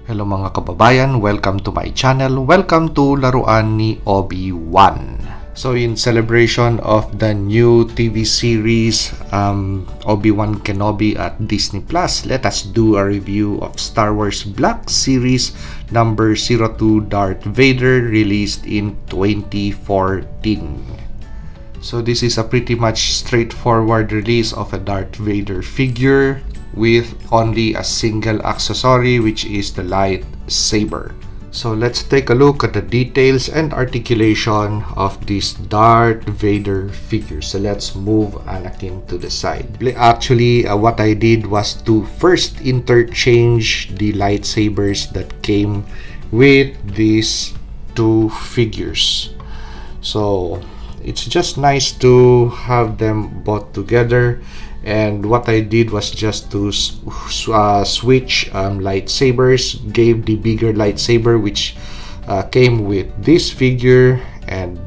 Hello mga kababayan, welcome to my channel. Welcome to Laruan ni Obi-Wan. So in celebration of the new TV series Obi-Wan Kenobi at Disney Plus, let us do a review of Star Wars Black Series number 02 Darth Vader, released in 2014. So this is a pretty much straightforward release of a Darth Vader figure with only a single accessory, which is the lightsaber. So let's take a look at the details and articulation of this Darth Vader figure. So let's move Anakin to the side. Actually, what I did was to first interchange the lightsabers that came with these two figures. So it's just nice to have them both together, and what I did was just to switch lightsabers, gave the bigger lightsaber which came with this figure, and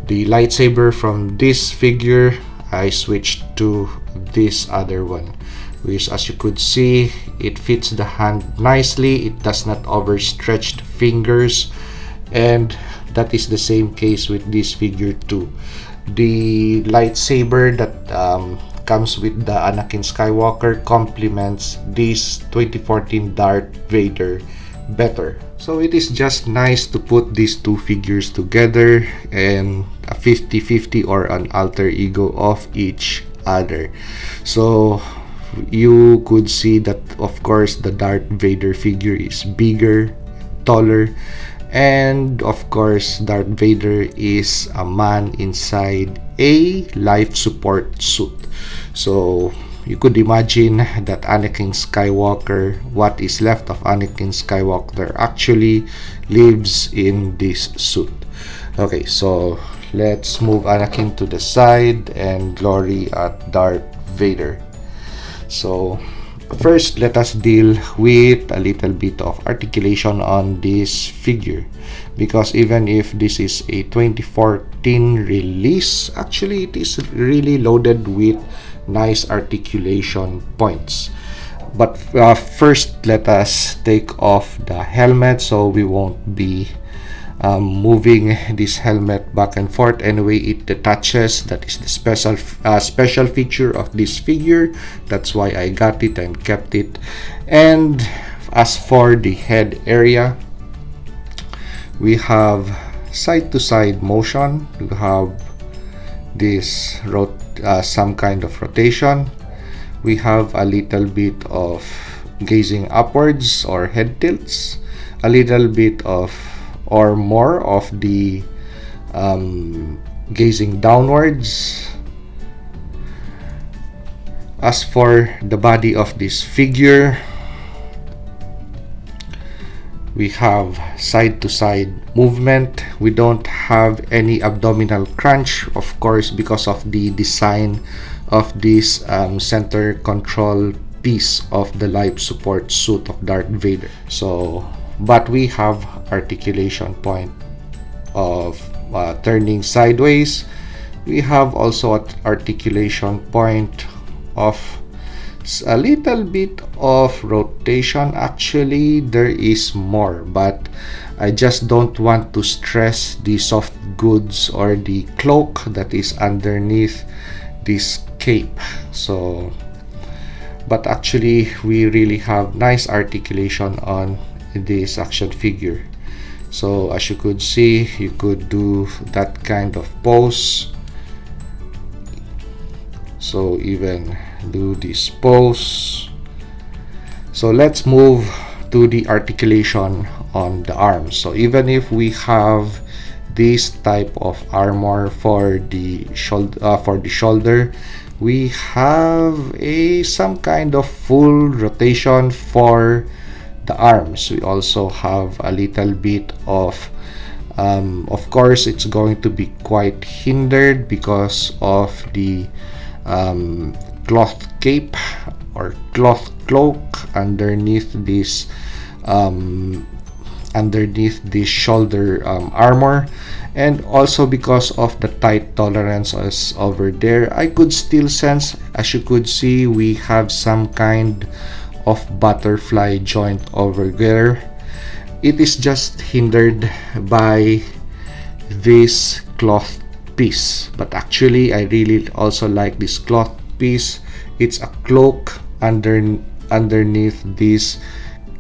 the lightsaber from this figure I switched to this other one, which, as you could see, it fits the hand nicely. It does not overstretch the fingers, and that is the same case with this figure too. The lightsaber that comes with the Anakin Skywalker complements this 2014 Darth Vader better. So it is just nice to put these two figures together and a 50-50 or an alter ego of each other. So you could see that, of course, the Darth Vader figure is bigger, taller, and of course Darth Vader is a man inside a life support suit. So you could imagine that Anakin Skywalker, what is left of Anakin Skywalker, actually lives in this suit. Okay, so let's move Anakin to the side and glory at Darth Vader. So first, let us deal with a little bit of articulation on this figure, because even if this is a 2014 release, actually it is really loaded with nice articulation points. But first, let us take off the helmet so we won't be moving this helmet back and forth. Anyway, it detaches. That is the special feature of this figure. That's why I got it and kept it. And as for the head area, we have side to side motion. We have this some kind of rotation. We have a little bit of gazing upwards or head tilts, a little bit of or more of the gazing downwards. As for the body of this figure, we have side to side movement. We don't have any abdominal crunch, of course, because of the design of this center control piece of the life support suit of Darth Vader. So but we have articulation point of turning sideways. We have also an articulation point of a little bit of rotation. Actually, there is more, but I just don't want to stress the soft goods or the cloak that is underneath this cape. So but actually we really have nice articulation on this action figure. So as you could see, you could do that kind of pose. So even do this pose. So let's move to the articulation on the arms. So even if we have this type of armor for the shoulder, we have some kind of full rotation for the arms. We also have a little bit of course it's going to be quite hindered because of the cloth cape or cloth cloak underneath this shoulder armor, and also because of the tight tolerances over there. I could still sense, as you could see, we have some kind of butterfly joint over there. It is just hindered by this cloth piece, but actually I really also like this cloth piece. It's a cloak underneath this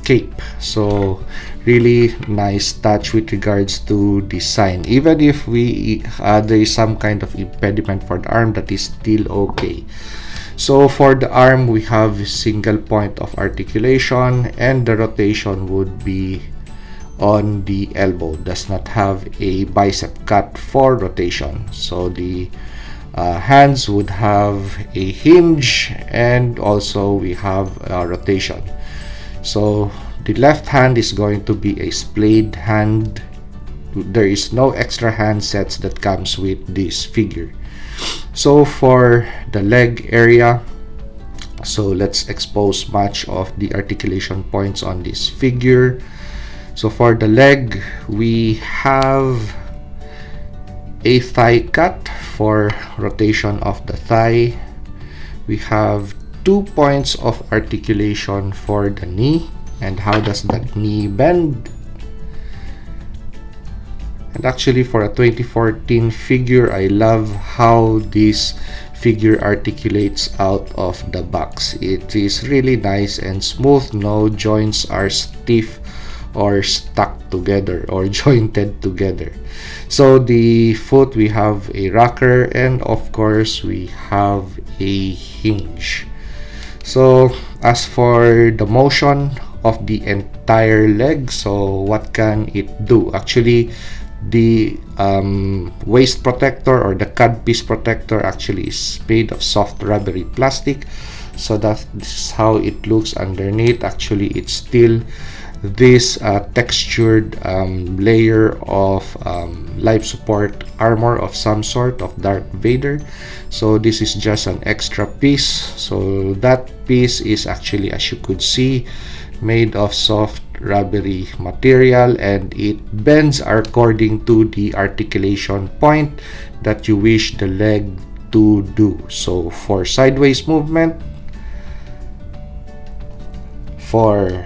cape, so really nice touch with regards to design. Even if there is some kind of impediment for the arm, that is still okay. So for the arm, we have a single point of articulation, and the rotation would be on the elbow. Does not have a bicep cut for rotation. So the hands would have a hinge, and also we have a rotation. So the left hand is going to be a splayed hand. There is no extra hand sets that comes with this figure. So for the leg area, so let's expose much of the articulation points on this figure. So for the leg, we have a thigh cut for rotation of the thigh. We have 2 points of articulation for the knee. And how does that knee bend? And actually, for a 2014 figure, I love how this figure articulates out of the box. It is really nice and smooth. No joints are stiff or stuck together or jointed together. So the foot, we have a rocker, and of course we have a hinge. So as for the motion of the entire leg, so what can it do? Actually, the waist protector or the codpiece protector actually is made of soft rubbery plastic, so that this is how it looks underneath. Actually, it's still this textured layer of life support armor of some sort of Darth Vader. So this is just an extra piece. So that piece is actually, as you could see, made of soft rubbery material, and it bends according to the articulation point that you wish the leg to do. So for sideways movement, for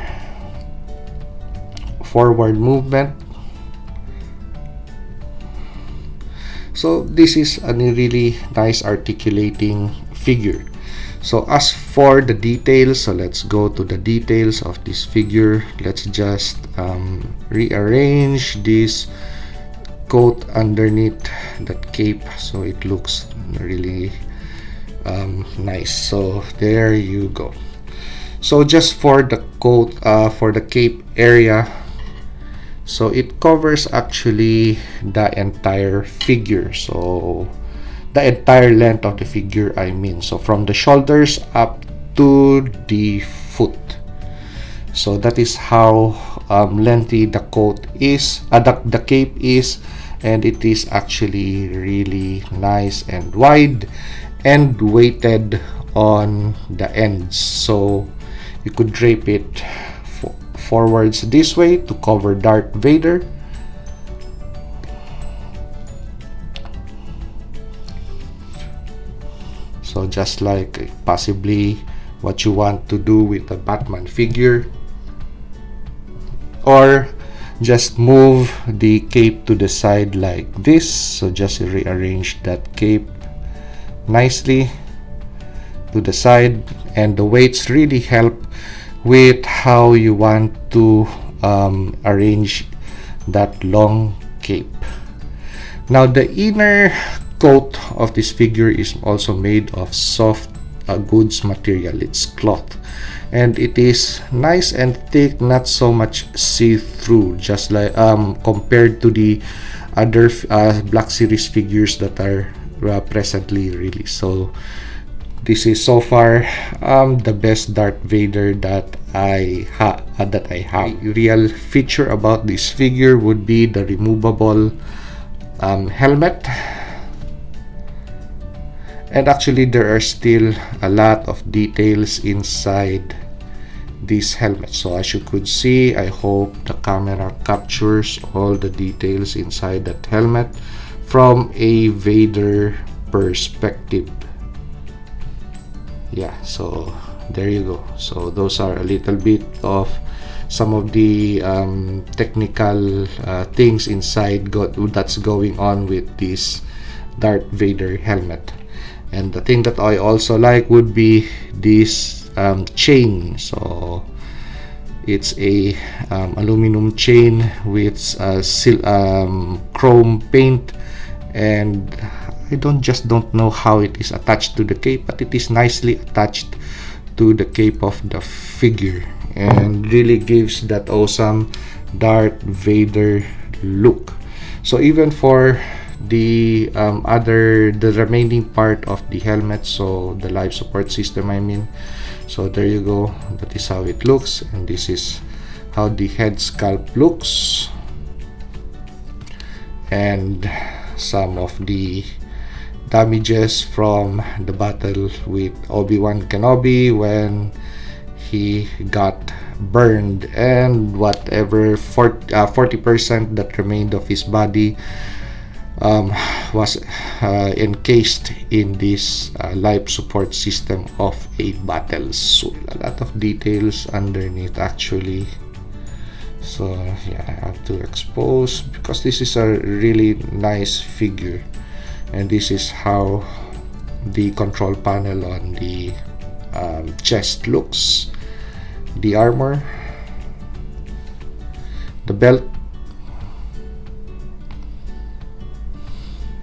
forward movement, so this is a really nice articulating figure. So as for the details, so let's go to the details of this figure. Let's just rearrange this coat underneath that cape so it looks really nice. So there you go. So just for the coat, for the cape area, so it covers actually the entire figure. So the entire length of the figure, I mean. So from the shoulders up to the foot. So that is how lengthy the coat is, the cape is, and it is actually really nice and wide and weighted on the ends. So you could drape it forwards this way to cover Darth Vader. So just like possibly what you want to do with a Batman figure, or just move the cape to the side like this. So just rearrange that cape nicely to the side, and the weights really help with how you want to arrange that long cape. Now the inner coat of this figure is also made of soft goods material. It's cloth, and it is nice and thick, not so much see-through, just like compared to the other Black Series figures that are presently released. So this is so far the best Darth Vader that I have. The real feature about this figure would be the removable helmet. And actually there are still a lot of details inside this helmet. So as you could see, I hope the camera captures all the details inside that helmet from a Vader perspective. Yeah, so there you go. So those are a little bit of some of the technical things inside that's going on with this Darth Vader helmet. And the thing that I also like would be this chain. So it's a aluminum chain with chrome paint, and I don't know how it is attached to the cape, but it is nicely attached to the cape of the figure and really gives that awesome Darth Vader look. So even for the the remaining part of the helmet, so the life support system, I mean, so there you go. That is how it looks, and this is how the head sculpt looks, and some of the damages from the battle with Obi-Wan Kenobi when he got burned, and whatever 40% that remained of his body was encased in this life support system of a battle suit. A lot of details underneath actually. So yeah, I have to expose because this is a really nice figure, and this is how the control panel on the chest looks, the armor, the belt,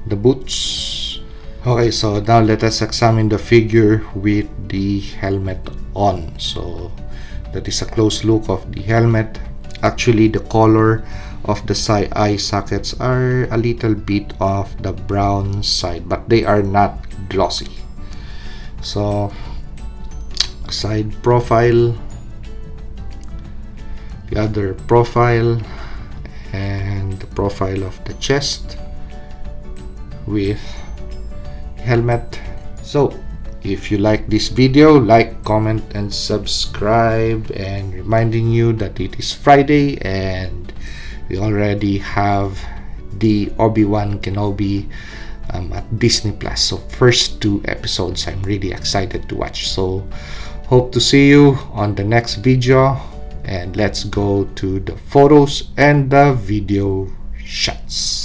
the boots. Okay, so now let us examine the figure with the helmet on. So that is a close look of the helmet. Actually, the color of the eye sockets are a little bit of the brown side, but they are not glossy. So side profile, the other profile, and the profile of the chest with helmet. So if you like this video, like, comment, and subscribe, and reminding you that it is Friday and we already have the Obi-Wan Kenobi at Disney Plus. So first 2 episodes I'm really excited to watch. So hope to see you on the next video, and let's go to the photos and the video shots.